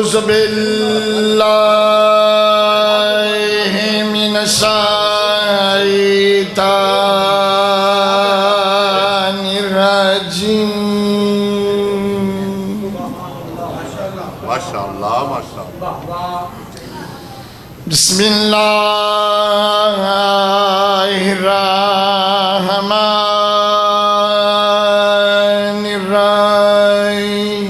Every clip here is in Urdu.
أعوذ بالله من الشيطان الرجيم ما شاء الله ما شاء الله بسم الله الرحمن الرحيم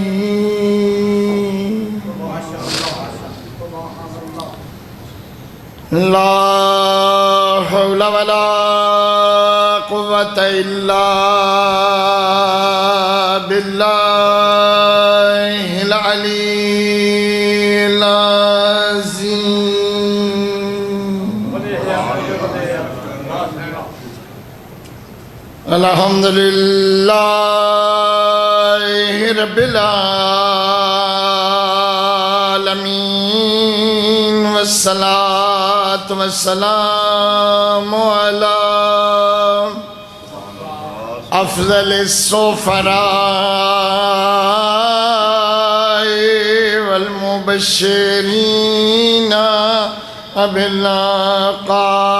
لا حول ولا قوة إلا بالله العلي العظيم الحمد لله رب العالمين والصلاة والسلام على أفضل السفراء والمبشرين بالقاسم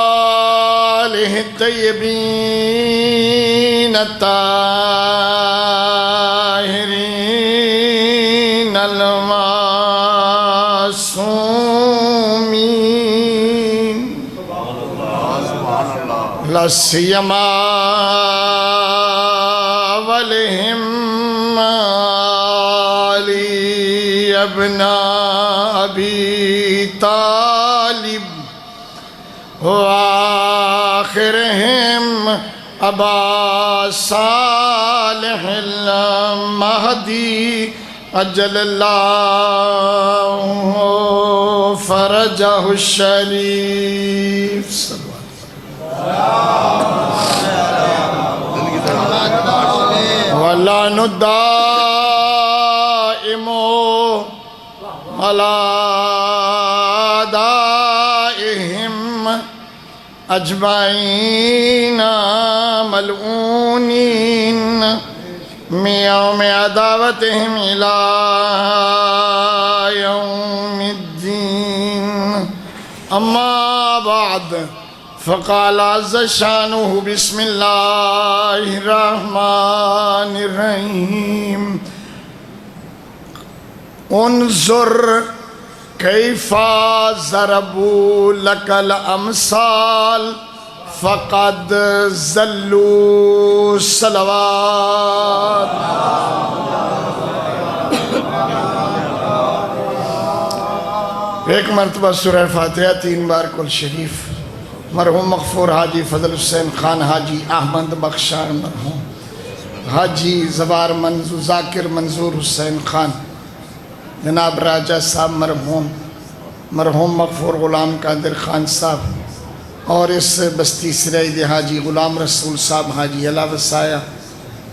وآله الطيبين الطاهرين المعصومين لا سيما ولهم علي ابن أبي طالب وآخرهم أبا صالح المهدي أجل الله فرجه الشريف واللعن الدائم على أعدائهم أجمعين ملعونين من يوم عداوتهم إلى يوم الدين أما بعد فقال عز شانه بسم الله الرحمن الرحيم انظر كيف ضربوا لك الأمثال فقد زلوا صلوات ایک مرتبہ سورہ فاتحہ 3 بار کل شریف مرحوم مغفور حاجی فضل حسین خان حاجی احمد بخشار مرحوم حاجی زوار منظور ذاکر منظور حسین خان جناب راجہ صاحب مرحوم مغفور غلام قادر خان صاحب اور اس بستی سرائد حاجی غلام رسول صاحب حاجی اللہ وسایہ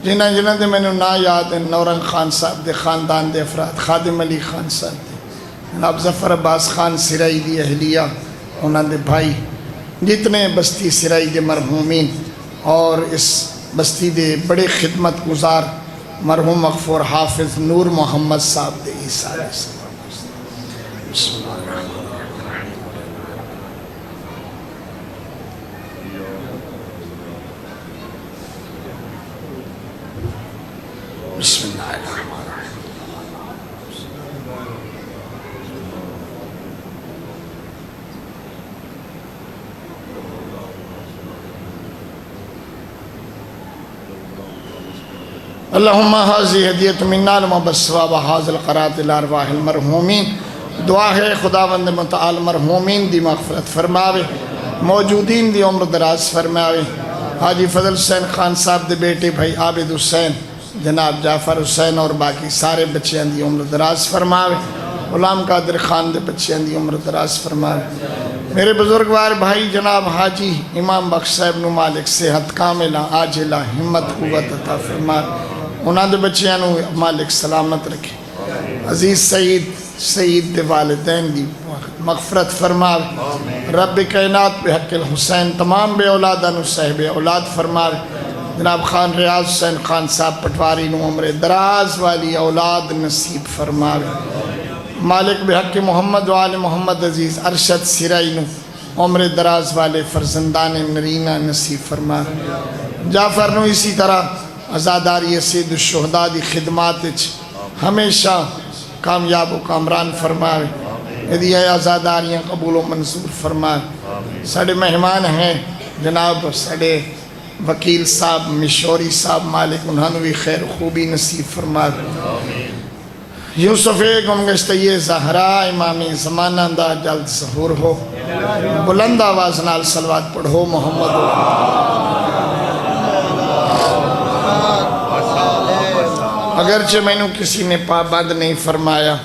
جنہ دے میں نے نا یاد ہیں نورنگ خان صاحب دے خاندان دے افراد خادم علی خان صاحب دے جناب ظفر عباس خان سرائدی اہلیہ انہوں دے بھائی جتنے بستی سرائد مرحومین اور اس بستی دے بڑے خدمت گزار مرحوم مغفور حافظ نور محمد صاحب دے عیسیٰ علیہ السلام بسم اللہ الرحمن الرحیم بسم اللہ الرحمن الرحیم اللہم حاضی حدیت مننا لما بسواب حاضر قرات الارواح المرحومین دعا ہے خداوند متعال مرحومین دی مغفرت فرماوے موجودین دی عمر دراز فرماوے حاجی فضل حسین خان صاحب دے بیٹے بھائی عابد حسین جناب جعفر حسین اور باقی سارے بچیاں دی عمر دراز فرماوے غلام قادر خان دے بچیاں دی عمر دراز فرماوے میرے بزرگوار بھائی جناب حاجی امام بخش صاحب نو مالک صحت کاملہ عاجلہ ہمت قوت عطا فرماوے انہاں دے بچیاں نو مالک سلامت رکھے عزیز سعید دے والدین دی مغفرت فرماوے رب کائنات بحق الحسین تمام بے اولادہ نو صاحب اولاد فرماوے جناب خان ریاض حسین خان صاحب پٹواری نو عمر دراز والی اولاد نصیب فرماوے مالک بحق محمد و آل محمد عزیز ارشد سرائی نو عمر دراز والے فرزندان نرینہ نصیب فرماوے جعفر نو اسی طرح عزاداری سید الشہداء دی خدمات ہمیشہ کامیاب و کامران فرماوے ادھی عزاداریاں قبول و منظور فرماوے ساڑھے مہمان ہیں جناب ساڑھے وکیل صاحب مشوری صاحب مالک انہوں نے بھی خیر خوبی نصیب فرماوے یوسف گمگشتہ زہرا امام زمانہ دا جلد ظہور ہو بلند آواز نال صلوات پڑھو محمد اگرچہ میں نے کسی نے پابند نہیں فرمایا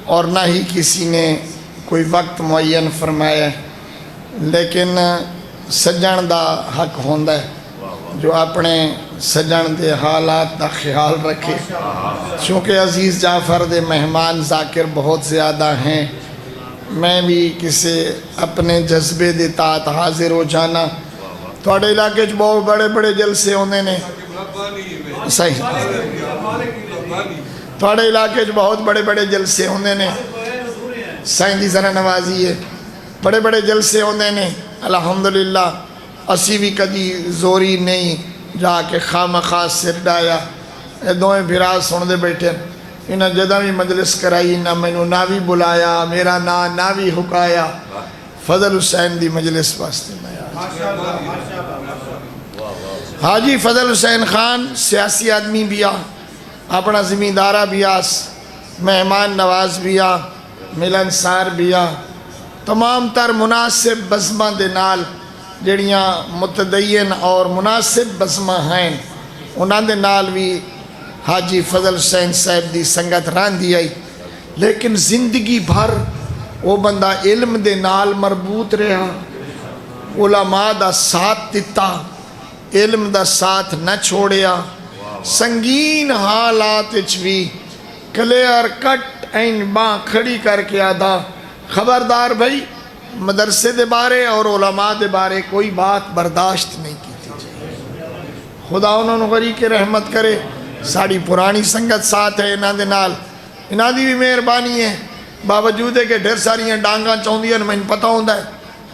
اور نہ ہی کسی نے کوئی وقت معین فرمایا لیکن سجن دا حق ہوندہ ہے جو اپنے سجن دے حالات دا خیال رکھے چونکہ عزیز جعفر دے مہمان ذاکر بہت زیادہ ہیں میں بھی کسی اپنے جذبے دے تحت حاضر ہو جانا تھوڑے علاقے بہت بڑے بڑے جلسے ہونے نے صحیح تھوڑے علاقے بہت بڑے بڑے جلسے ہونے نے سائن دی ذرا نوازی ہے بڑے بڑے جلسے ہونے نے الحمدللہ اسی بھی کدی زوری نہیں جا کے خام خاص سر ڈایا دوئیں بھرا سن دے بیٹھے انہاں جدہ بھی مجلس کرائی نہ میں نہ بھی بلایا میرا نہ بھی حکایا فضل حسین دی مجلس واسطے میں حاجی فضل حسین خان سیاسی آدمی بھی آ اپنا زمیندارہ بھی آس مہمان نواز بھی آ ملنسار بھی آ تمام تر مناسب بزمہ دے نال جڑیاں متدین اور مناسب بزمہ ہیں انہاں دے نال بھی حاجی فضل حسین صاحب دی سنگت راندی آئی لیکن زندگی بھر وہ بندہ علم دے نال مربوط رہا علماء دا ساتھ دیتا علم دا ساتھ نہ چھوڑیا سنگین حالات بھی کلیئر کٹ این باں کھڑی کر کے آدھا خبردار بھائی مدرسے دے بارے اور علماء دے بارے کوئی بات برداشت نہیں کی تھی خدا انہوں نے غری کے رحمت کرے ساڑی پرانی سنگت ساتھ ہے انہاں دے نال انہاں دی بھی مہربانی ہے باوجود ہے کہ ڈھیر ساری ڈانگاں چاہوں ہیں میں پتہ ہوندہ ہے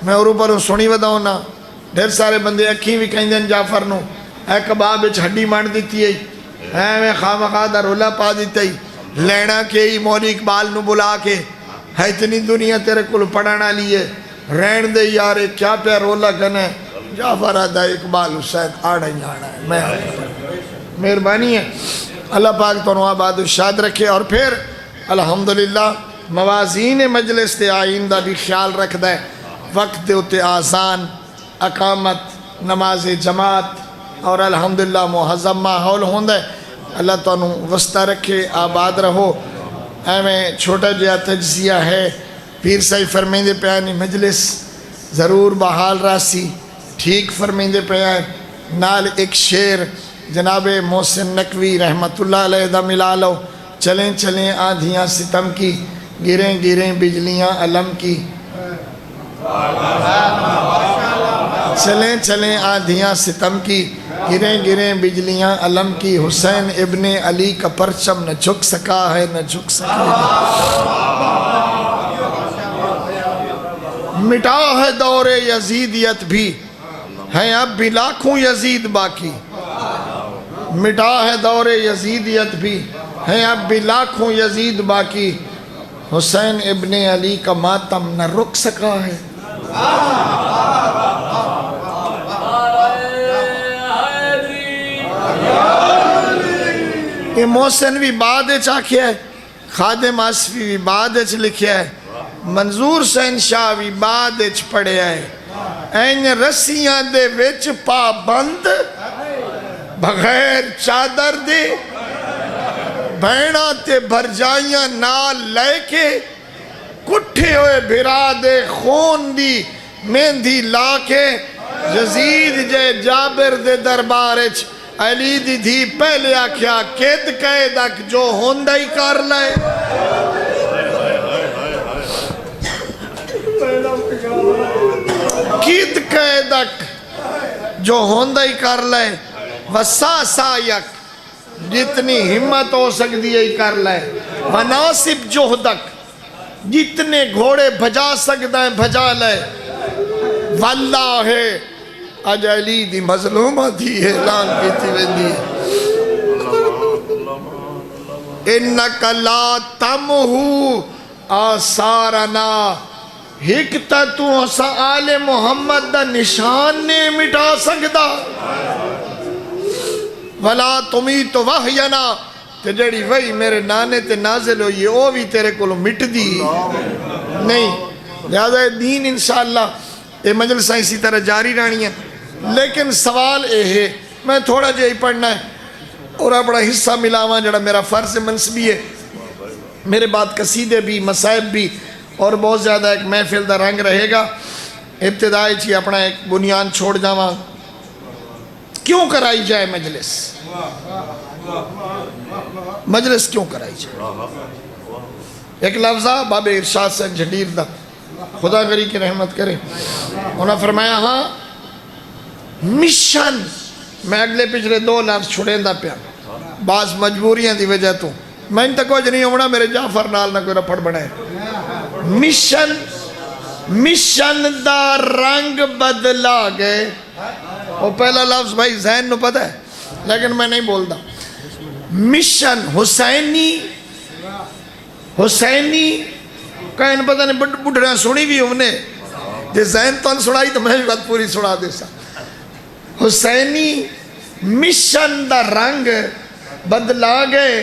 میں اور اوپر سنی ودا ہونا ڈھیر سارے بندے اکھیں بھی کہیں دیں جعفر نو اے کباب اچھ ہڈی مانڈ دیتی ہے اے میں خواہ دا رولا پا دیتا ہی لینا کے ہی مولی اقبال نو بلا کے ہے اتنی دنیا تیرے کل پڑھانا لیے رین دے یارے کیا پہ رولا گنے جعفر آدھا اقبال حسین آڑا ہی آڑا ہے میں مہربانی ہے اللہ پاک تو آباد و شاد رکھے اور پھر الحمدللہ موازین مجلس تے آئندہ بھی خیال رکھ دے وقت دے اتے آزان اقامت نماز جماعت اور الحمدللہ محظم ماحول ہوندے اللہ تو وسطہ رکھے آباد رہو اے میں چھوٹا جیا تجزیہ ہے پیر صاحب فرمیندے پیانی مجلس ضرور بحال راسی ٹھیک فرمیندے پیانی نال ایک شعر جناب محسن نقوی رحمت اللہ علیہ دا ملا لو چلیں چلیں آندھیاں ستم کی گریں گریں بجلیاں علم کی چلیں چلیں آندھیاں ستم کی گریں گریں بجلیاں علم کی حسین ابن علی کا پرچم نہ جھک سکا ہے نہ جھک سکے مٹا ہے دور یزیدیت بھی ہیں اب بھی لاکھوں یزید باقی مٹا ہے دور یزیدیت بھی ہیں اب بھی لاکھوں یزید باقی حسین ابن علی کا ماتم نہ رک سکا ہے یہ محسن بھی بعد چاکھیا ہے خادم آصفی بھی بعد لکھیا ہے منظور حسین شاہ بھی بعد پڑھے ہے این رسیاں دے وچ پابند بغیر چادر دے بینہ تے بھرجائیاں نال لے کے کٹھے ہوئے بھرا دے خون دی مہندی لا کے یزید جے جابر دے دربارچ علی دی دھی پہلے آکھیا کید قیدک جو ہوندہ ہی کر لائے کید قیدک جو ہوندہ ہی کر لے وسا سایک جتنی ہمت ہو سکتی ہے کر لے وناسب جوہدک جتنے گھوڑے بھجا سکتا ہے بھجا لے واللہ اج علی دی مظلومہ دی اعلان کیتی ویندی ہے انک لا تمہو آثارنا ہک تا تو اسا آل محمد دا نشان نے مٹا سکدا ولا تمیت وحینا تے جڑی وحی میرے نانے تے نازل ہوئی او بھی تیرے کو مٹ دی نہیں لہذا دین انشاءاللہ یہ مجلسہ اسی طرح جاری رہنی ہے لیکن سوال اے ہے میں تھوڑا جہی پڑھنا ہے اور اپنا حصہ ملاواں جڑا میرا فرض منصبی ہے میرے بعد قصیدے بھی مصائب بھی اور بہت زیادہ ایک محفل دا رنگ رہے گا ابتدائی چی اپنا ایک بنیان چھوڑ جاواں کیوں کرائی جائے مجلس کیوں کرائی جائے ایک لفظہ باب ارشاد سے جھنڈیر دا خدا غری کی رحمت کرے انہوں نے فرمایا ہاں مشن میں اگلے پچھلے 2 لفظ چھوڑیں دا پیا بعض مجبوریاں دی وجہ تو میں ان تک وجہ نہیں ہونا میرے جعفر نال نہ کوئی رپڑ بنائے مشن دا رنگ بدلا گئے وہ پہلا لفظ بھائی ذہن نو پتہ ہے لیکن میں نہیں بولتا مشن حسینی کہیں پتہ نہیں بڑھڑیاں سنی بھی ہم نے جی ذہن تو سنائی تو میں بھی بات پوری سنا دے سا حسینی مشن دا رنگ بدلا گئے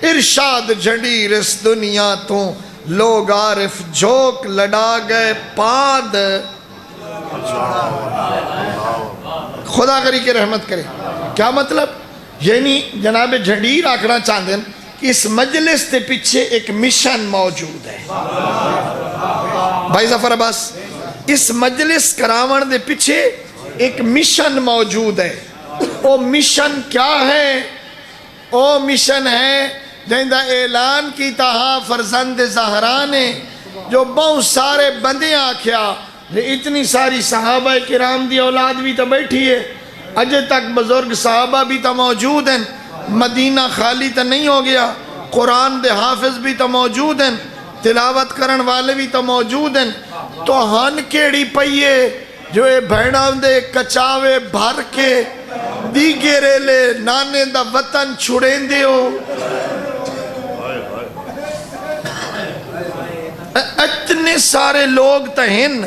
ارشاد جھنڈیر اس دنیا تو لوگ عارف جھوک لڑا گئے پاد خدا غری کے رحمت کرے کیا مطلب یعنی جناب جھنڈیر آکھنا چاہتے ہیں کہ اس مجلس تے پیچھے ایک مشن موجود ہے بھائی ظفر عباس اس مجلس کراون دے پیچھے ایک مشن موجود ہے وہ مشن کیا ہے وہ مشن ہے جہاں اعلان کی تہا فرزند زہرا نے جو بہت سارے بندے آکھیا اتنی ساری صحابہ کرام دی اولاد بھی تو بیٹھی ہے اجے تک بزرگ صحابہ بھی تو موجود ہیں مدینہ خالی تو نہیں ہو گیا قرآن دے حافظ بھی تو موجود ہیں تلاوت کرن والے بھی تو موجود ہیں تو ہن کیڑی پئیے جو اے بھیڑاں دے کچاوے بھر کے دیگے ریلے نانے دا وطن چھڑیں دے ہو اتنے سارے لوگ تہن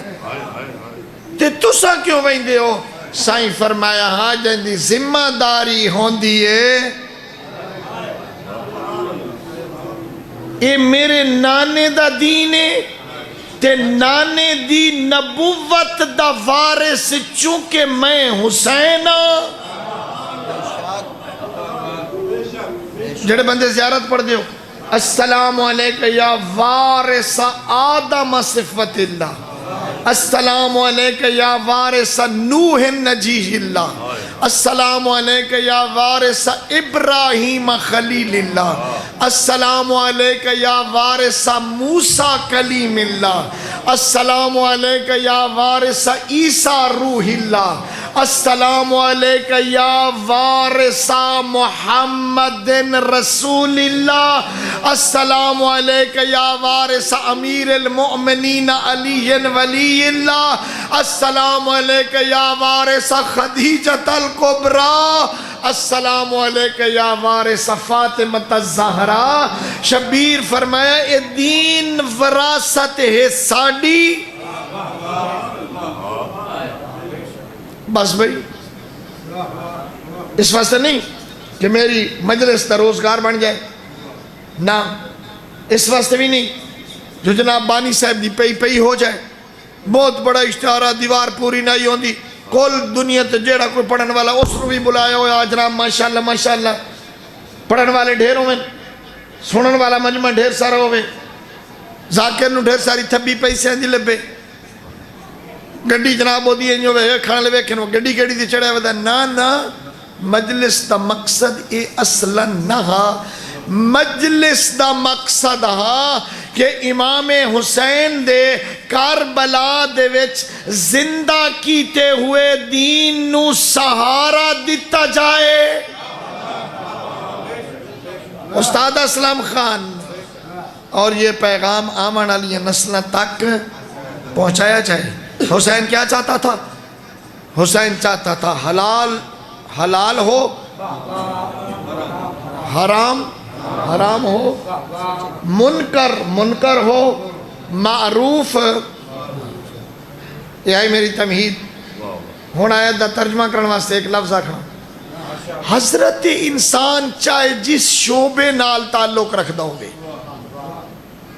تے تسا کیوں ویندے ہو سائیں فرمایا ہاں جن دی ذمہ داری ہوندی ہے اے میرے نانے دا دین ہے تے نانے دی نبوت دا وارث چونکہ میں حسین جڑے بندے زیارت پڑھ دیو السلام علیکہ یا وارث آدم صفت اللہ السلام علیکہ یا وارث نوح نجیح اللہ السلام علیکہ یا وارث ابراہیم خلیل اللہ السلام علیکہ یا وارث موسیٰ کلیم اللہ السلام علیکہ یا وارث عیسیٰ روح اللہ السلام علیکہ یا وارث محمد رسول اللہ السلام علیکہ یا وارث امیر المؤمنین علی ولی اللہ السلام علیکہ یا وارث خدیجۃ الکبریٰ السلام علیکہ یا وارث فاطمہ الزہرا شبیر فرمایا اے دین وراثت ہے ساڑی بس بھئی اس واسطے نہیں کہ میری مجلس تا روزگار بن جائے نہ اس واسطے بھی نہیں جو جناب بانی صاحب دی پئی ہو جائے بہت بڑا اشتہارہ دیوار پوری نہیں ہوندی کل دنیا تے جیڑا کوئی پڑھن والا اس رو بھی بلایا ہوئے آج رام ماشاءاللہ پڑھن والے ڈھیر ہوئے سنن والا مجمع ڈھیر سارا ہوئے ذاکر نو ڈھیر ساری تھبی پیسے ہیں دی لبے گڑی جناب ہو دی انجو بے کھانے لے کھنو گڑی گڑی دی چڑھے ودا نا مجلس تا مقصد اے اصلا نہا مجلس دا مقصد ہا کہ امام حسین دے کربلا دے وچ زندہ کیتے ہوئے دین نو سہارا دیتا جائے۔ استاد اسلم خان اور یہ پیغام آمن علی نسل تک پہنچایا جائے۔ حسین کیا چاہتا تھا؟ حسین چاہتا تھا حلال حلال ہو، حرام حرام ہو، منکر منکر ہو، معروف۔ یہ آئی میری تمہید۔ ہونا آیت دا ترجمہ کرنے واسطے ایک لفظ آکھنا، حضرت انسان چاہے جس شعبے نال تعلق رکھ دا ہوگے،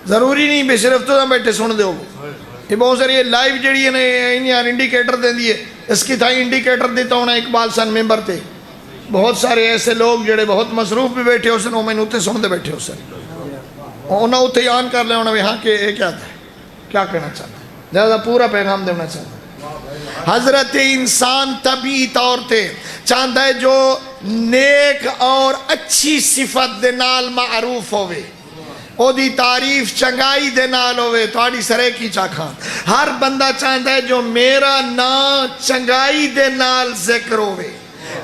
ضروری نہیں بے صرف تو بیٹھے سن دے ہوگے۔ یہ بہت ساری لائیو جڑی ہے یار انڈیکیٹر دے دیئے، اس کی تھائی انڈیکیٹر دیتا ہونا اقبال سن ممبر تے بہت سارے ایسے لوگ جڑے بہت مصروف بھی بیٹھے ہو سن، وہ میں نوتے سن دے بیٹھے ہو سن، انہاں اتھے آن کر لے ہونا ہاں کہ یہ کیا تھا، کیا کہنا چاہتا ہے، لہذا پورا پیغام دینا چاہتا ہے۔ حضرت انسان طبعی طور تے چاہتا ہے جو نیک اور اچھی صفت دے نال معروف ہوئے، او دی تعریف چنگائی دے نال ہوئے، تو آڑی سرے کی چاکھاں۔ ہر بندہ چاہتا ہے جو میرا نا چنگائی دے نال ذکر ہوئے،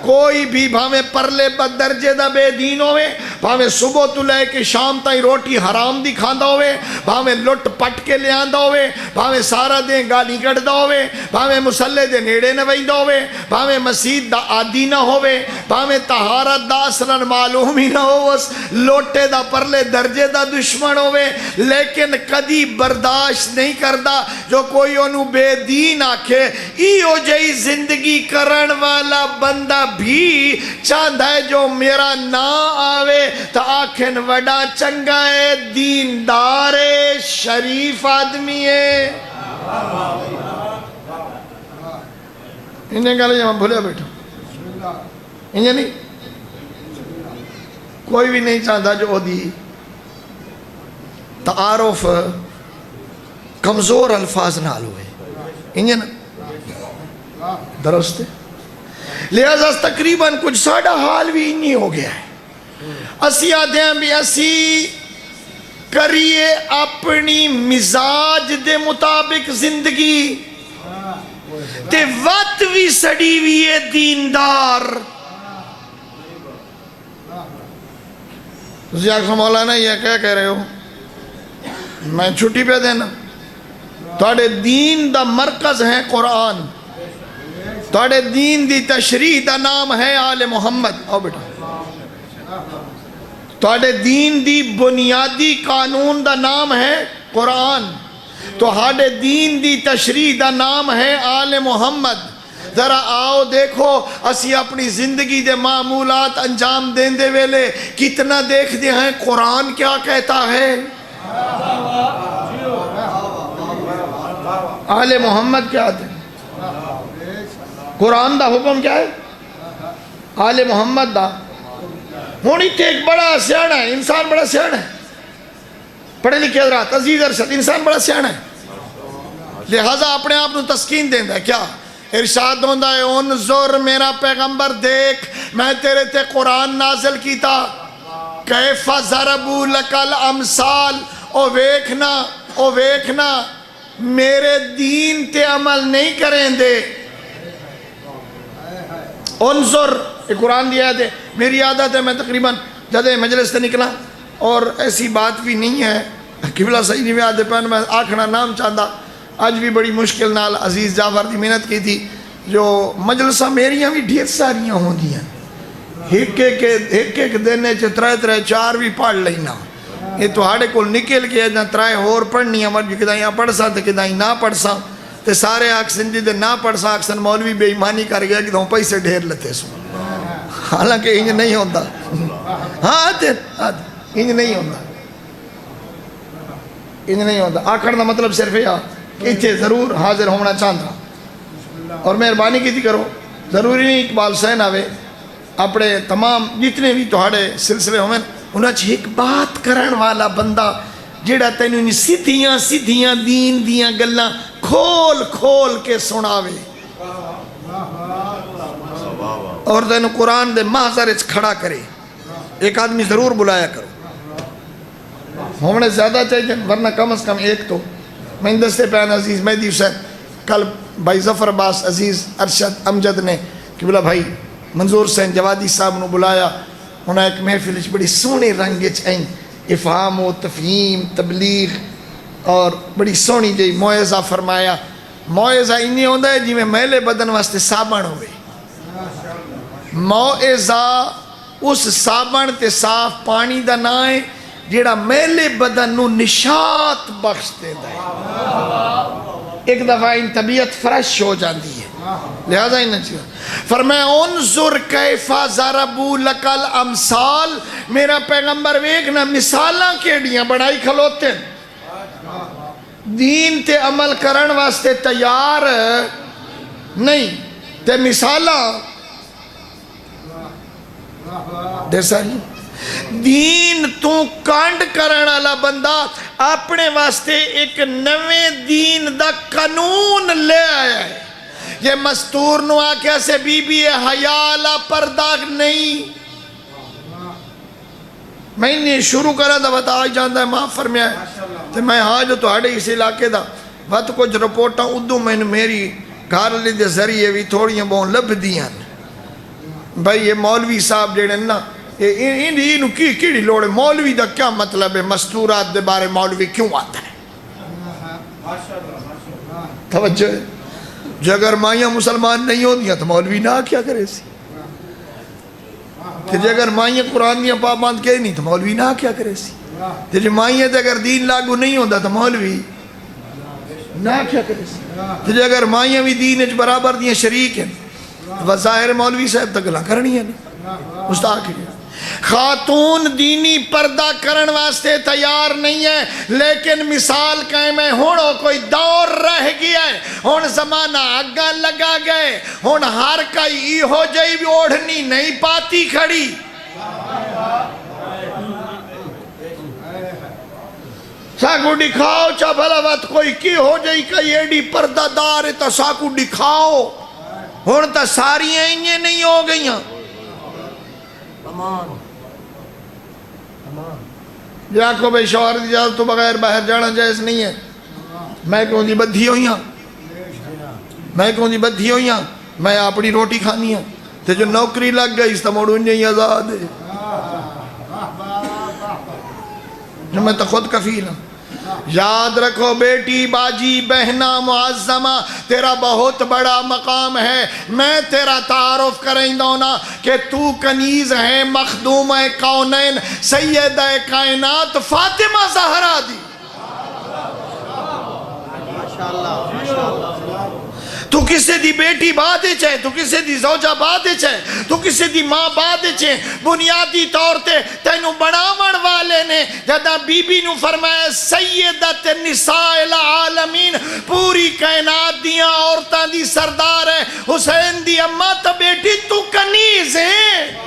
کوئی بھی بھاویں پرلے بد درجے دا بے دین ہوئے، بھاویں صبح تو لے کے شام تائیں روٹی حرام دی کھاندا ہوئے، بھاویں لٹ پٹ کے لے آندا ہوئے، بھاویں سارا دیں گالی کٹدا ہوئے، بھاویں مسلح دے نیڑے نہ ویندا ہوئے، بھاویں مسجد دا عادی نہ ہوئے، بھاویں طہارت دا اصلاً معلوم ہی نہ ہو، لوٹے دا پرلے درجے دا دشمن ہوئے، لیکن کدی برداشت نہیں کردا جو کوئی انہوں بے دین آکھے۔ ایو جئی زندگی کرن والا بندہ بھی چاہتا ہے جو میرا نا آوے تا آکھن وڈا چنگا ہے، دیندار ہے، شریف آدمی ہے۔ انہیں کہا لیں بھولیا بیٹھا، انہیں نہیں، کوئی بھی نہیں چاہتا جو دی تعارف کمزور الفاظ نال ہوئے، انہیں نا درست ہے۔ لہذا تقریباً کچھ ساڑھا حال بھی نہیں ہو گیا ہے۔ اسی آدھے ہیں بھی اسی کریے اپنی مزاج دے مطابق زندگی تے وقت بھی سڑی ہوئی ہے دیندار۔ تسی آکھا مولانا یہ کیا کہہ رہے ہو؟ میں چھٹی پہ دینا، تواڈے دین دا مرکز ہے قرآن، تواڈے دین دی تشریح دا نام ہے آل محمد۔ آؤ بیٹا، تواڈے دین دی بنیادی قانون دا نام ہے قرآن، تو ہاڈے دین دی تشریح دا نام ہے آل محمد۔ ذرا آؤ دیکھو اسی اپنی زندگی دے معمولات انجام دیندے ویلے کتنا دیکھ دے ہیں قرآن کیا کہتا ہے، آل محمد کیا ہے، قرآن دا حکم کیا ہے، آل محمد دا۔ ہونی تے ایک بڑا سیاڑا ہے، انسان بڑا سیاڑا ہے، پڑھے لکھے حضرات عزیز ارشد، انسان بڑا سیاڑا ہے، لہذا اپنے آپ نو تسکین دیندہ ہے۔ کیا ارشاد ہوندہ ہے، انظر میرا پیغمبر دیکھ میں تیرے تے قرآن نازل کیتا، کیف ضربو لکل امثال، او ویکھنا میرے دین تے عمل نہیں کریں دے۔ انظر، یہ قرآن دیا ہے، میری عادت ہے میں تقریباً جب مجلس سے نکلا اور ایسی بات بھی نہیں ہے قبلہ صحیح نہیں میں آدھے پہن میں آکھنا نام چاہتا، آج بھی بڑی مشکل نال عزیز جعفر دی محنت کی تھی، جو مجلسہ میریاں بھی ڈھیر ساریاں ہوں دیاں، ایک دینے چھ ترے چار بھی پڑھ لینا، یہ تو ہاڑے کو نکل کے جہاں ترائے اور پڑھنی ہیں، مرجو کدائیں پڑھ سا تے کدائیں نہ پڑھ سا، تے سارے آکسن جی دے نہ پڑھ سا آکسن مولوی بے ایمانی کر گیا کہ دوں پیسے ڈھیر لیتے سو، حالانکہ انج نہیں ہوندہ، ہاں انج نہیں ہوندہ، انج نہیں ہوندہ۔ آکھڑ دا مطلب صرف یہ کہ اتھے ضرور حاضر ہونا چاہتا، اور مہربانی کی تھی کرو، ضروری نہیں اقبال سین آوے، اپنے تمام جتنے بھی توہاڑے سلسلے ہوئے انہاں چھ ایک بات کرن والا بندہ جیڑا تینوں انہی سیدھیاں دین دیاں گلاں کھول کھول کے سناوے اور تینوں قرآن دے محضر اچھ کھڑا کرے، ایک آدمی ضرور بلایا کرو۔ ہونے زیادہ چاہیے ورنہ کم از کم ایک تو میں دستے پہن عزیز مہدی حسین کل بھائی ظفر عباس عزیز ارشد امجد نے کہ بولا بھائی منظور حسین جوادی صاحب نے بلایا انہیں ایک محفل بڑی سونے رنگ چین افہام و تفہیم تبلیغ اور بڑی سونی جی موعظہ فرمایا موعظہ انہیں ہوتا ہے جی میں میلے بدن واسطے صابن ہوئے موعظہ اس صابن تے صاف پانی دا نہ ہے جیڑا میلے بدن نو نشاط بخش دے ہے ایک دفعہ ان طبیعت فریش ہو جاندی ہے لہذا ہی نہ چاہیے فرمایا انظر کیفا ضربوا لک الامثال میرا پیغمبر ویکھنا مثالاں کیڑیاں بڑائی کھلوتے دین تے عمل کرن واسطے تیار نہیں تے مثالاں دیسا ہی دین تو کانڈ کرن والا بندہ اپنے واسطے ایک نویں دین دا قانون لے آیا ہے یہ مستور نو آکھیا سے بی بی حیالا پردہ نہیں میں نے شروع کرا دا بتا آج جاندہ ہے ماں فرمیا ہے تو میں ہاں جو تو ہڑے اس علاقے دا وقت کچھ رپورٹاں ادو میں نے میری گھر لی دے ذریعے بھی تھوڑیاں بہن لب دیاں بھائی یہ مولوی صاحب جیڑے نا انہوں کی کیڑی لوڑے مولوی دا کیا مطلب ہے مستورات دے بارے مولوی کیوں آتا ہے توجہ ہے جو اگر مائیاں مسلمان نہیں ہو دیا تو مولوی نہ کیا کرے سی کہ جو اگر مائیاں قرآن دیا پابند کے نہیں تو مولوی نہ کیا کرے سی جو مائیاں تے اگر دین لاگو نہیں ہوتا تو مولوی نہ کیا کرے سی جو اگر مائیاں بھی دین اچ برابر دیا شریک ہیں وظاہر مولوی صاحب تک گلا کرنی ہے مستاق ہے خاتون دینی پردہ کرن واسطے تیار نہیں ہے لیکن مثال قائم ہے ہونو کوئی دور رہ گیا ہے ہون زمانہ آگا لگا گئے ہون ہر کئی ہو جائی بھی اوڑھنی نہیں پاتی کھڑی ساکو دکھاؤ چا بھلا وقت کوئی کی ہو جائی کئی ایڈی پردہ دار ہے تا ساکو دکھاؤ ہون تا ساری اینیے نہیں ہو گئیاں یا کو بھئی شوہر دی اجازت تو بغیر باہر جانا جائز نہیں ہے میں کہوں دی بدھی ہوئیاں میں اپنی روٹی کھانی ہوں تے جو نوکری لگ گئی اس تا موڑوں نہیں آزاد ہے جو میں تا خود کفیل ہوں یاد رکھو بیٹی باجی بہنہ معظمہ تیرا بہت بڑا مقام ہے میں تیرا تعارف کریں دونا کہ تو کنیز ہے مخدوم کونین سیدہ کائنات فاطمہ زہرا دی تو کسے دی بیٹی بادے چاہے تو کسے دی زوجہ بادے چاہے تو کسے دی ماں بادے چاہے بنیادی طور تے تینو بڑاون والے نے جدہ بی بی نو فرمایا سیدت نساء العالمین پوری کائنات دیاں عورتاں دی سردار ہے حسین دی اماں تا بیٹی تو کنیز ہے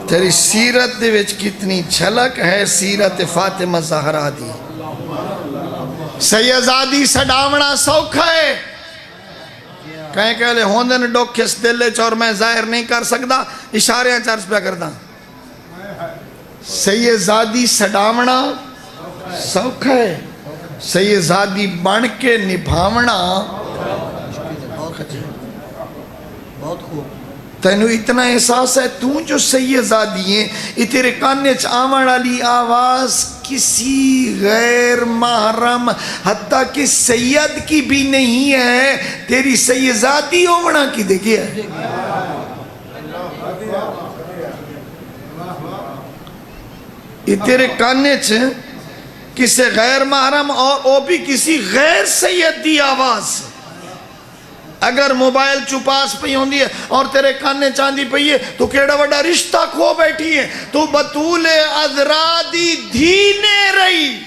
تیری سیرت دے وچ کتنی جھلک ہے سیرت فاطمہ زہرا دی سیدزادی سڈاونا سوکھا ہے کہیں کہ لے ہوندے نے ڈوک کس دلے چور میں ظاہر نہیں کر سکتا اشاریاں چارس پہ کرتا سیدزادی سڈاونا سوکھا ہے سیدزادی بن کے نبھاونا بہت خوب تینو اتنا احساس ہے تو جو سیدزادی ہیں یہ تیرے کانے چاوڑ علی آواز کسی غیر محرم حتیٰ کہ سید کی بھی نہیں ہے تیری سیدزادی ہونا کی دیکھئے ہے یہ تیرے کانے کسی غیر محرم اور وہ بھی کسی غیر سید دی آواز اگر موبائل چپاس پہ ہوندی ہے اور تیرے کانے چاندی پہ ہے تو کیڑا وڈا رشتہ کھو بیٹھی ہے تو بطول عذرا دی دھینے رہی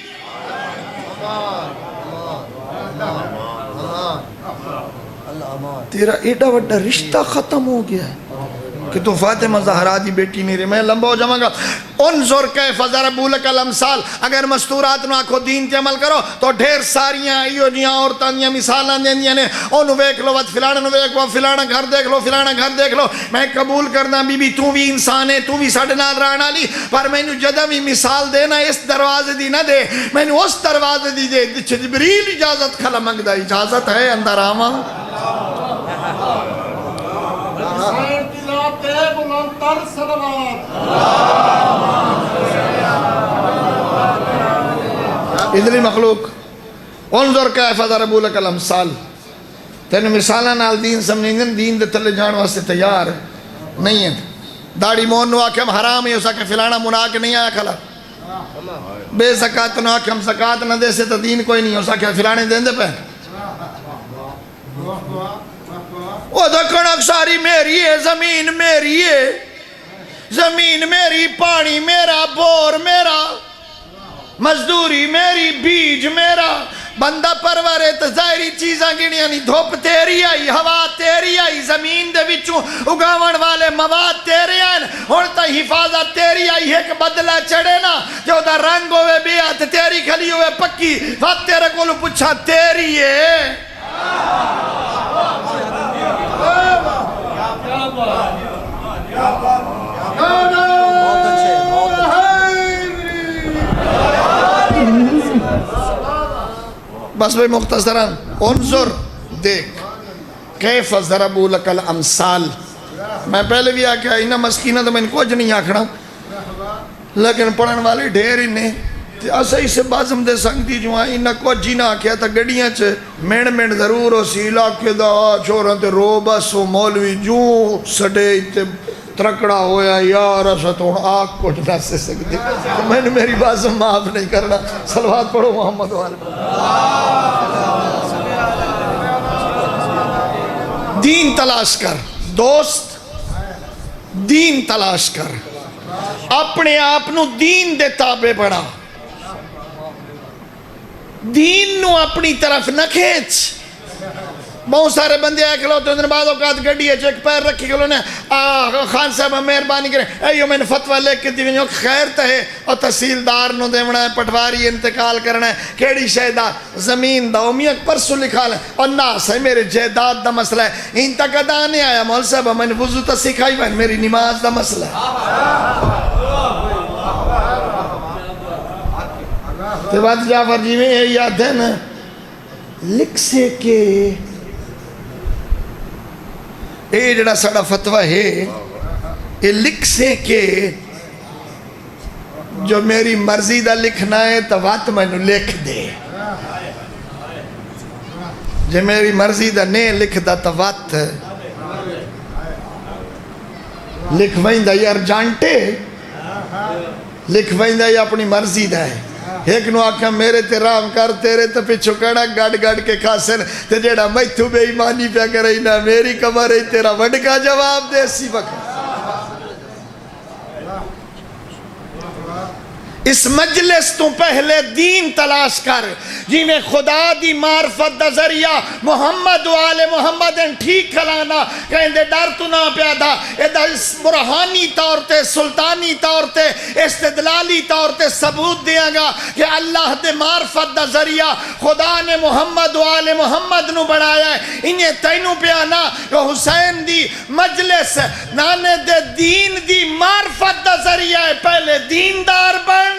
تیرا ایڈا وڈا رشتہ ختم ہو گیا ہے کہ تو فاطمہ زہرا دی بیٹی نہیں رہی. میں لمبا ہو جاؤں گا. انظر کیف ضربوا لک الامثال. اگر مستورات نو آکھو دین تے عمل کرو تو ڈھیر ساریاں ایو جیاں عورتاں دیاں مثالاں دیندیاں نے. اونوں ویکھ لو وت فلانا نو ویکھ لو فلانا گھر دیکھ لو فلانا گھر دیکھ لو. میں قبول کرنا بی بی تو بھی انسان ہے تو بھی ساڈے نال رہن والی, پر مینوں جدوں بھی مثال دینا اس دروازے دی نہ دے, مینوں اس دروازے دی دے جتھے جبریل اجازت کھلا منگدا. اجازت ہے اندر آواں. ادھری مخلوق انظر کیف ضربوا لک الامثال. تینوں مثالاں نال دین سمجھیں دین دے تلے جان واسطے تیار نہیں ہے. داڑھی مون نو آکھے ہم حرام ہی ہو سکے فلانا مناک نہیں آیا کھلا. بے زکات نو آکھے ہم زکات نہ دے سے تو دین کوئی نہیں ہو سکے فلانے دین دے پہ. وہ دکھنک ساری میری ہے, زمین میری ہے, زمین میری, پانی میرا, بور میرا, مزدوری میری, بیج میرا. بندہ پرورے تو ظاہری چیزاں گنیاں نہیں. دھوپ تیری آئی, ہوا تیری آئی, زمین دے وچوں اگاون والے مواد تیرے ہیں. ہن تا حفاظت تیری آئی ہے کہ بدلہ چڑھے نا جو دا رنگ ہوئے بیا تے تیری کھلی ہوئے پکی وقت تیرے کولو پوچھا تیری ہے. بس بھئی مختصراً انظر دیکھ کیف ضربوا لک الامثال. میں پہلے بھی آکھا انہا مسکینہ تو میں ان کچھ نہیں آکھنا, لیکن پڑھن والے ڈھیر انہیں اسا ہی سے بازم دے سنگتی جو ہیں انہا کچھ جینا آکھیا تھا گڑیاں چھے مینڈ ضرور ہو سی علاقے دا چھوڑاں تے رو بس ہو مولوی جو سڑے تے ترکڑا ہویا یار اسا تو آگ کچھ نہ سے سکتے. میں نے میری بازم معاف نہیں کرنا. صلوات پڑھو محمد والے. دین تلاش کر دوست, دین تلاش کر, اپنے آپنو دین دے تابع بڑھا, دین نو اپنی طرف نہ کھینچ. بہت سارے بندے آئے کھلو تو اندر بعد اوقات گڑی ہے چیک پیر رکھی کھلو نے خان صاحب مہربانی کریں ایو میں نے فتوہ لے کے دیویں خیر تہے اور تحصیلدار نو دیونا ہے پٹواری انتقال کرنا ہے کیڑی شہدہ زمین دا امیاں پرسو لکھا لیں اور ناس ہے میرے جہداد دا مسئلہ ہے ان تک ادا نہیں آیا مول صاحب میں نے وضو تا سکھائی بہن میری نماز دا مسئلہ ہے. تو بات جعفر جی میں یہ یاد ہے نا لکھ سے کہ اے جڑا سڑا فتوہ ہے یہ لکھ سے کہ جو میری مرضی دا لکھنا ہے تو وات میں نو لکھ دے, جو میری مرضی دا نہیں لکھ دا تو وات لکھ وہیں دا یار جانٹے لکھ وہیں دا یہ اپنی مرضی دا ہے. ایک نو آکھا میرے تے رام کر تیرے تے پچھو کڑا گڑ گڑ کے کھاسن تے جیڑا میں تو بے ایمانی پہ کرئی نا میری کمر ہے تیرا وڈ کا جواب دے سی وقت. اس مجلس تو پہلے دین تلاش کر جی میں خدا دی معرفت دا ذریعہ محمد و آل محمد ان ٹھیک کھلانا کہیں دے ڈر تو نہ پیادا ایدہ برہانی طور تے سلطانی طور تے استدلالی طور تے ثبوت دیا گا کہ اللہ دے معرفت دا ذریعہ خدا نے محمد و آل محمد نو بڑھایا ہے. انہیں تینوں پیانا کہ حسین دی مجلس نانے دے دین دی معرفت دا ذریعہ ہے پہلے دیندار بن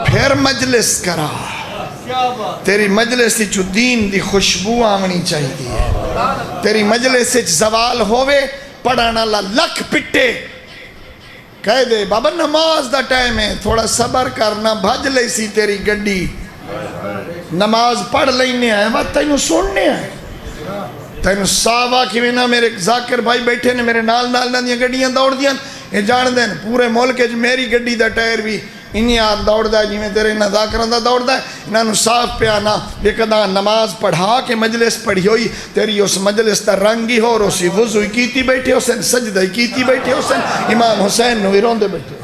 پھر مجلس کرا. تیری مجلس چو دین دی خوشبو آمنی چاہیے. تیری مجلس زوال ہوئے پڑھانا لکھ پٹے کہہ دے بابا نماز دا ٹائم ہے تھوڑا صبر کرنا بھج لئی سی تیری گڈی نماز پڑھ لینے آئے بات تینوں سننے آئے تینوں ساوا کی میں میرے ذاکر بھائی بیٹھے نے میرے نال نہ دیاں گڈیاں دوڑ دیاں یہ جان دیں پورے ملک جو میری گڈی دا ٹائر بھی انہی آپ دوڑ دا ہے جی میں تیرے انہا ذاکران دا دوڑ دا ہے انہوں صاف پہ آنا بکدہ نماز پڑھا کے مجلس پڑھی ہوئی تیری اس مجلس دا رنگی ہو اور اسی وضوئی کیتی بیٹھے حسین سجدہ کیتی بیٹھے حسین امام حسین نوی روندے بیٹھے.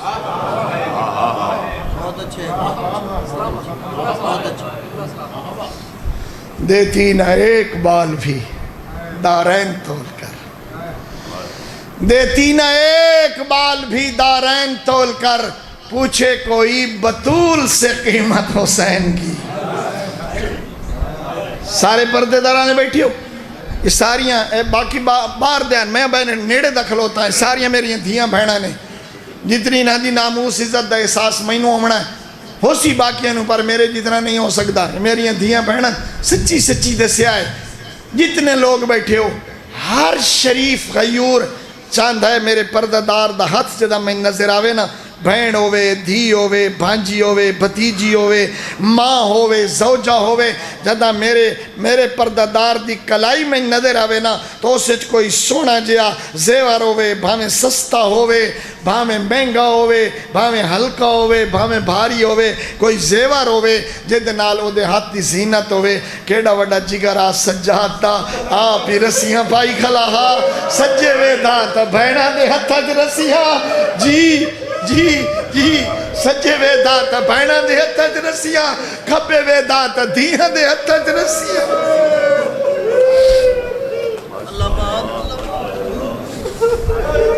دیتی نہ ایک بال بھی دارین تول کر، دیتی نہ ایک بال بھی دارین تول کر، پوچھے کوئی بطول سے قیمت حسین کی۔ سارے پردے دارانے بیٹھی ہو، یہ ساریاں باقی باہر دیان میں بہنے نیڑے دخل ہوتا ہے، ساریاں میری دھیاں بہنہ نے جتنی نہ دی ناموس عزت دا احساس مینوں ہونا ہے ہو سی باقیاں نو پر میرے جتنا نہیں ہو سکتا۔ میری دھیاں بہنہ سچی سچی دسیا ہے، جتنے لوگ بیٹھے ہو ہر شریف غیور چاند ہے میرے پردہ دار دا ہاتھ جدا میں نظر آوے نا، بہن ہووے، دھی ہووے، بھانجی ہووے، بھتیجی ہووے، ماں ہووے، زوجہ ہووے، جدا میرے پردہ دار دی کلائی میں نظر آوے نا تو اسے کوئی سونا جیا زیور ہووے، بھامیں سستا ہووے، بھامیں مہنگا ہووے، بھامیں ہلکا ہووے، بھامیں بھاری ہووے، کوئی زیور ہووے جد نال او دے ہاتھ دی زینت ہووے، کیڑا وڈا جگرا سجاد دا آپ ہی رسیاں پائی کھلا ہا، سجے وے دا تا بہنہ دے ہتھا جو رسیاں، جی جی جی سجے وے دا تا بہنہ دے ہتھا جو رسیاں، کھپے وے دا تا دھیاں دے ہتھا جو رسیاں۔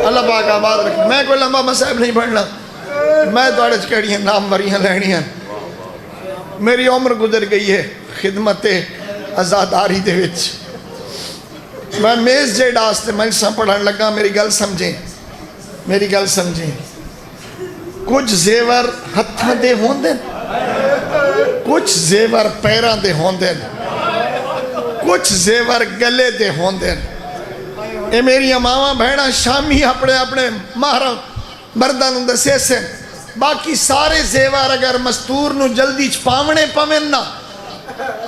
اللہ پاک آباد رکھیں۔ میں کوئی لمبا مسائب نہیں پڑھنا، میں دوڑے چکڑی ہیں نام مریاں لینی ہیں، میری عمر گزر گئی ہے خدمت ازاداری دے وچ، میں میز جے ڈاستے میں ساں پڑھن لگا، میری گل سمجھیں، میری گل سمجھیں، کچھ زیور ہتھاں دے ہوندے، کچھ زیور پیراں دے ہوندے، کچھ زیور گلے دے ہوندے۔ اے میری اماواں بہناں شامی اپنے مہرم مردان دسے سے باقی سارے زیور اگر مستور نو جلدی چپاونے پمن نا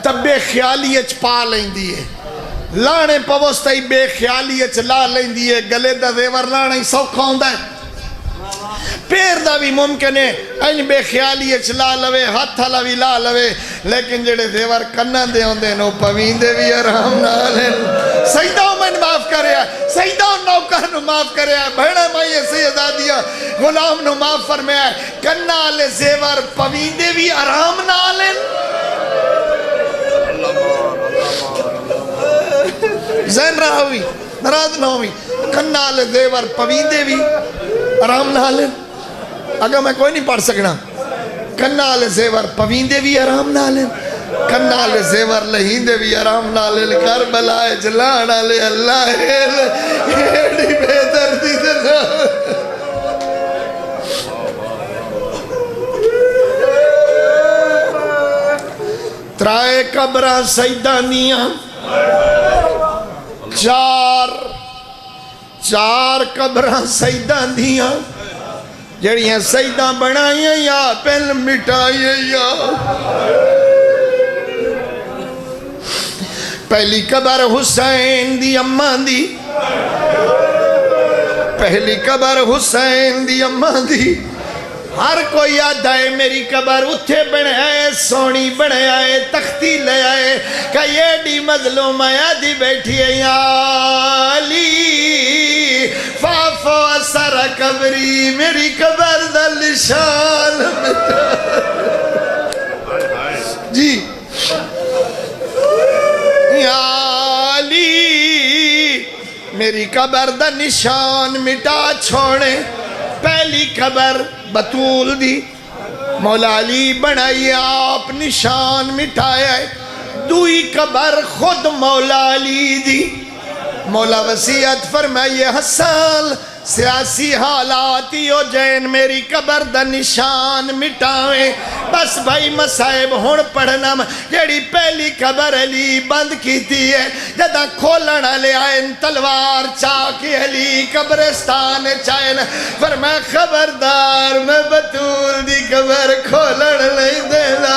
تب بے خیالی اچ پا لیں دیئے، لانے پوستائی بے خیالی اچ لا لیں دیئے، گلے دا زیور لانے سوکھا ہوندہ ہے، پیر دا بھی ممکن ہے این بے خیالی اچ لا لوے، ہاتھ لوی لا لوے، لیکن جڑے زیور کنن دے ہوندے نو پویندے بھی آرام نہ لیں۔ سیدہ من معاف کریا، سیدہ نوکر نو معاف کریا، بہنہ مائیے سیدہ دیا غلام نو معاف فرمایا، کنہ آلے زیور پویندے بھی آرام نہ لیں۔ ذہن رہا ہوئی، نراز نہ ہوئی، کنہ آلے زیور پویندے بھی آرام نہ لیں۔ اگر میں کوئی نہیں پڑھ سکنا، کنہ آلے زیور پویندے بھی آرام نہ لیں، کنہ آلے زیور لہیندے بھی آرام نہ لیں، کربلا جلان آلے اللہ ایڈی بے دردی دنا۔ ترائے قبرہ سیدانیاں، چار قبرہ سیدان دیاں، جڑیاں سیداں بنائیں یا پہل مٹائیں یا۔ پہلی قبر حسین دی اماں دی، پہلی قبر حسین دی اماں دی، ہر کوئی یاد آئے میری قبر اتھے بنے آئے، سونی بنے آئے، تختی لے آئے، کہ یہ ڈی مظلوم آیا دی بیٹھی ہے، یا علی فافو اثر قبری، میری قبر دا نشان مٹا۔ جی یا علی میری قبر دا نشان مٹا چھوڑے، پہلی قبر بطول دی مولا علی بنائی آپ نشان مٹایا ہے، دوئی قبر خود مولا علی دی، مولا وصیت فرمائیے حسان سیاسی حالاتی ہو جائیں میری قبر دا نشان مٹاویں، بس بھائی مسائب ہون پڑھنا جیڑی پہلی قبر علی بند کیتی ہے، جدہ کھولنا لے آئین تلوار چاکی علی قبرستان چائن، فرمائے خبردار میں بطول دی قبر کھولن نہیں دینا،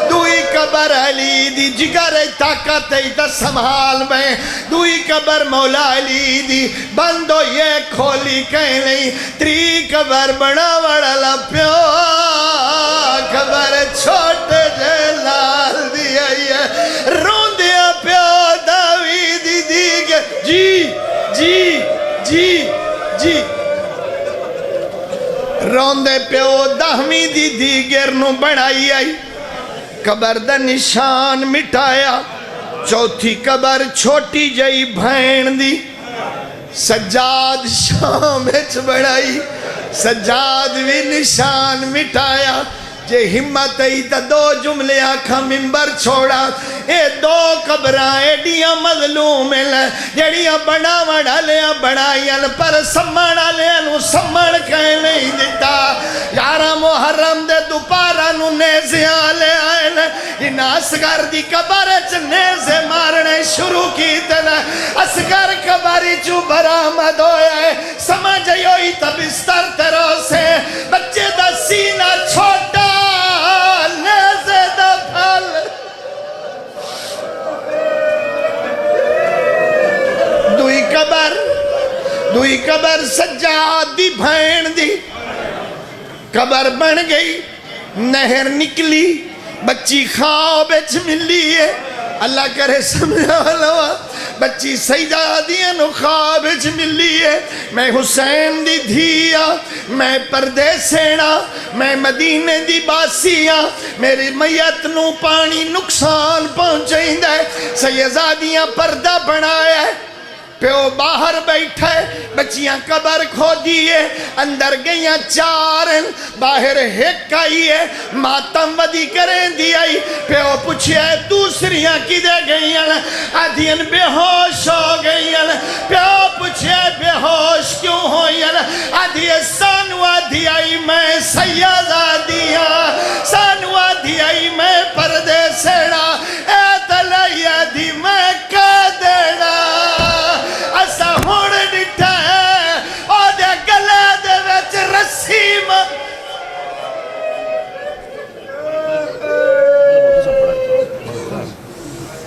دوئی قبر علی دی جگر طاقت ایتا سنبھال میں، دوئی قبر مولا علی دی بندو یہ کھولی کہیں نہیں، تری قبر بڑا بڑا لپیو قبر چھوٹے جلال دیا ہے، روندیا پیو داویدی دیگر، جی جی جی جی روندے پیو دہمی دی دیگر نو بڑھائی آئی، قبر دا نشان مٹایا، چوتھی قبر چھوٹی جئی بھین دی سجاد شام وچ بڑائی سجاد بھی نشان مٹایا جے ہمت ہی تا دو جملے آکھا ممبر چھوڑا اے دو قبران ایڈیاں مظلوم ہیں جڑیاں بڑا ڈالیاں بڑائیاں پر سمڑ آلیاں نو سمڑ کہیں نہیں دیتا یارہ محرم دے دوپارہ نو نیزے آلے آئے ان اسگر دی قبر چ نیزے مارنے شروع کی تنا اسگر قبری چو برآمد ہویا ہے سمجھ ہوئی تا بستر تیرو سے بچے دا سینہ چھوٹا نیزے دا پھل دوئی قبر سجاد دی بھین دی قبر بن گئی نہر نکلی بچی خواب اچھ ملی ہے اللہ کرے سمجھا لوا بچی سیدادیاں نو خواب اچھ ملی ہے میں حسین دی دھیا میں پردے سینا میں مدینے دی باسیاں میری میت نو پانی نقصان پہنچیں دے سیدادیاں پردہ بنایا ہے پیو باہر بیٹھے بچیاں قبر کھو دیئے اندر گئیاں چارن باہر ہک آئیے ماتم ودی کریں دیئی پیو پوچھے دوسریاں کی دے گئیاں آدھیاں بے ہوش ہو گئیاں پیو پوچھے بے ہوش کیوں ہوئیاں آدھی سانو آدھی آئی میں سیدہ